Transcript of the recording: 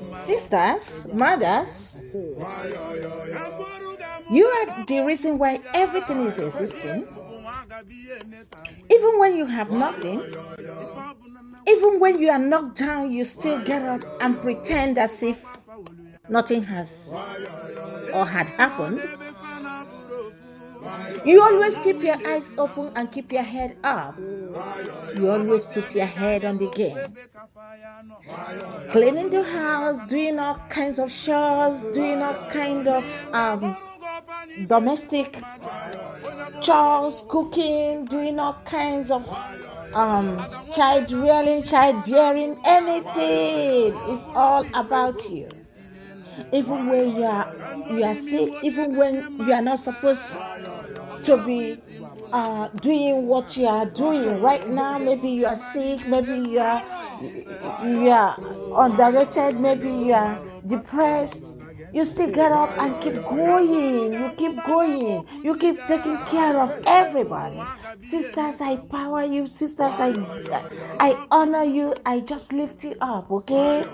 Sisters, mothers, you are the reason why everything is existing. Even when you have nothing, even when you are knocked down, you still get up and pretend as if nothing has or had happened. You always keep your eyes open and keep your head up. You always put your head on the game. Cleaning the house, doing all kinds of chores, doing all kind of domestic chores, cooking, doing all kinds of child rearing, child bearing, anything. It's all about you. Even when you are sick, even when you are not supposed to be doing what you are doing right now. Maybe you are sick, maybe you are underrated, maybe you are depressed. You still get up and keep going. You keep going. You keep taking care of everybody. Sisters, I power you. Sisters, I honor you. I just lift you up, okay?